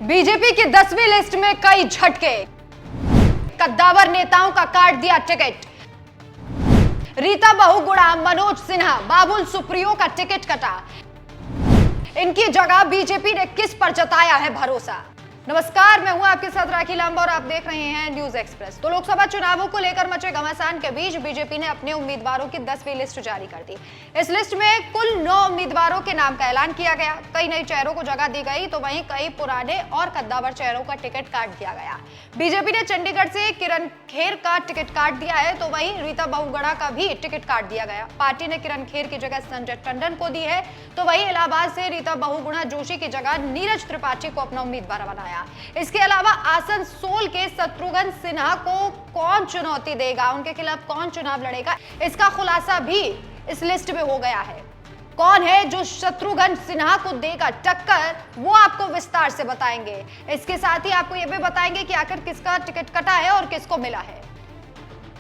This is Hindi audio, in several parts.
बीजेपी की 10वीं लिस्ट में कई झटके। कद्दावर नेताओं का काट दिया टिकट। रीता बहुगुणा, मनोज सिन्हा, बाबुल सुप्रियो का टिकट कटा। इनकी जगह बीजेपी ने किस पर जताया है भरोसा। नमस्कार, मैं हूं आपके साथ राखी लांबा और आप देख रहे हैं न्यूज एक्सप्रेस। तो लोकसभा चुनावों को लेकर मचे घमासान के बीच बीजेपी ने अपने उम्मीदवारों की 10वीं लिस्ट जारी कर दी। इस लिस्ट में कुल 9 उम्मीदवारों के नाम का ऐलान किया गया। कई नए चेहरों को जगह दी गई तो वहीं कई पुराने और कद्दावर चेहरों का टिकट काट दिया गया। बीजेपी ने चंडीगढ़ से किरण खेर का टिकट काट दिया है तो वहीं रीता बहुगुणा का भी टिकट काट दिया गया। पार्टी ने किरण खेर की जगह संजय टंडन को दी है तो वहीं इलाहाबाद से रीता बहुगुणा जोशी की जगह नीरज त्रिपाठी को अपना उम्मीदवार बनाया। इसके अलावा आसनसोल के शत्रुघ्न सिन्हा को कौन चुनौती देगा, उनके खिलाफ कौन चुनाव लड़ेगा, इसका खुलासा भी इस लिस्ट में हो गया है। कौन है जो शत्रुघ्न सिन्हा को देगा टक्कर, वो आपको विस्तार से बताएंगे। इसके साथ ही आपको यह भी बताएंगे कि आखिर किसका टिकट कटा है और किसको मिला है।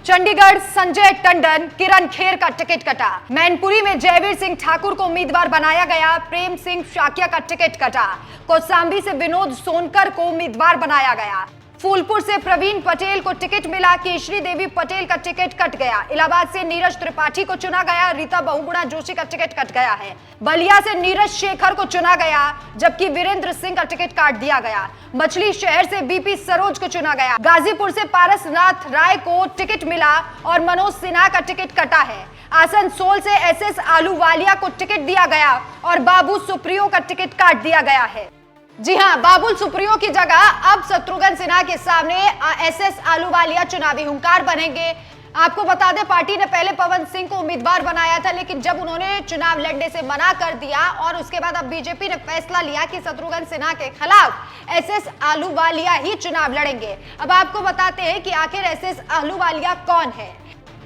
चंडीगढ़ संजय टंडन, किरण खेर का टिकट कटा। मैनपुरी में जयवीर सिंह ठाकुर को उम्मीदवार बनाया गया। प्रेम सिंह शाक्या का टिकट कटा। कौशांबी से विनोद सोनकर को उम्मीदवार बनाया गया। फूलपुर से प्रवीण पटेल को टिकट मिला। केशरी देवी पटेल का टिकट कट गया। इलाहाबाद से नीरज त्रिपाठी को चुना गया। रीता बहुगुणा जोशी का टिकट कट गया है। बलिया से नीरज शेखर को चुना गया जबकि वीरेंद्र सिंह का टिकट काट दिया गया। मछली शहर से बीपी सरोज को चुना गया। गाजीपुर से पारसनाथ राय को टिकट मिला और मनोज सिन्हा का टिकट कटा है। आसनसोल से एसएस आलूवालिया को टिकट दिया गया और बाबू सुप्रियो का टिकट काट दिया गया है। जी हां, बाबुल सुप्रियो की जगह अब शत्रुघ्न सिन्हा के सामने एसएस आलूवालिया चुनावी हुंकार बनेंगे। आपको बता दें, पार्टी ने पहले पवन सिंह को उम्मीदवार बनाया था लेकिन जब उन्होंने चुनाव लड़ने से मना कर दिया और उसके बाद अब बीजेपी ने फैसला लिया कि शत्रुघ्न सिन्हा के खिलाफ एसएस आलूवालिया ही चुनाव लड़ेंगे। अब आपको बताते हैं कि आखिर एसएस आलूवालिया कौन है।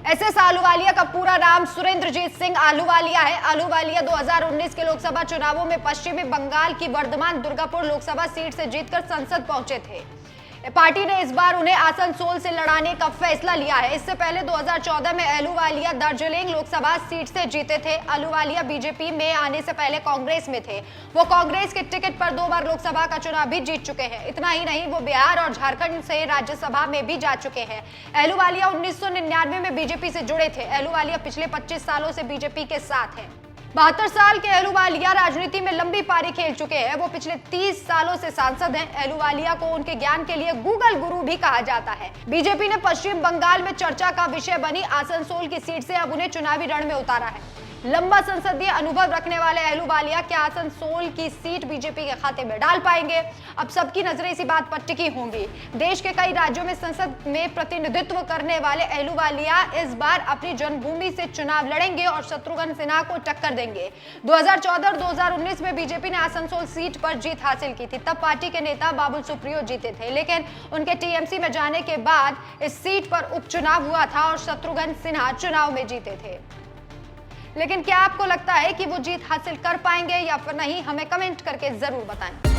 एसएस आलूवालिया का पूरा नाम सुरेंद्रजीत सिंह आलूवालिया है। आलूवालिया 2019 के लोकसभा चुनावों में पश्चिमी बंगाल की वर्धमान दुर्गापुर लोकसभा सीट से जीतकर संसद पहुंचे थे। पार्टी ने इस बार उन्हें आसनसोल से लड़ाने का फैसला लिया है। इससे पहले 2014 में आलूवालिया दार्जिलिंग लोकसभा सीट से जीते थे। आलूवालिया बीजेपी में आने से पहले कांग्रेस में थे। वो कांग्रेस के टिकट पर 2 बार लोकसभा का चुनाव भी जीत चुके हैं। इतना ही नहीं, वो बिहार और झारखंड से राज्यसभा में भी जा चुके हैं। आलूवालिया 1999 में बीजेपी से जुड़े थे। आलूवालिया पिछले 25 सालों से बीजेपी के साथ है। 72 साल के आलूवालिया राजनीति में लंबी पारी खेल चुके हैं। वो पिछले 30 सालों से सांसद हैं। आलूवालिया को उनके ज्ञान के लिए गूगल गुरु भी कहा जाता है। बीजेपी ने पश्चिम बंगाल में चर्चा का विषय बनी आसनसोल की सीट से अब उन्हें चुनावी रण में उतारा है। लंबा संसदीय अनुभव रखने वाले आलूवालिया क्या आसनसोल की सीट बीजेपी के खाते में डाल पाएंगे? अब सबकी नजरें इसी बात पर टिकी होंगी। देश के कई राज्यों में संसद में प्रतिनिधित्व करने वाले आलूवालिया इस बार अपनी जन्मभूमि से चुनाव लड़ेंगे और शत्रुघ्न सिन्हा को टक्कर देंगे। 2014 और 2019 में बीजेपी ने आसनसोल सीट पर जीत हासिल की थी। तब पार्टी के नेता बाबुल सुप्रियो जीते थे लेकिन उनके टीएमसी में जाने के बाद इस सीट पर उपचुनाव हुआ था और शत्रुघ्न सिन्हा चुनाव में जीते थे। लेकिन क्या आपको लगता है कि वो जीत हासिल कर पाएंगे या फिर नहीं? हमें कमेंट करके जरूर बताएं।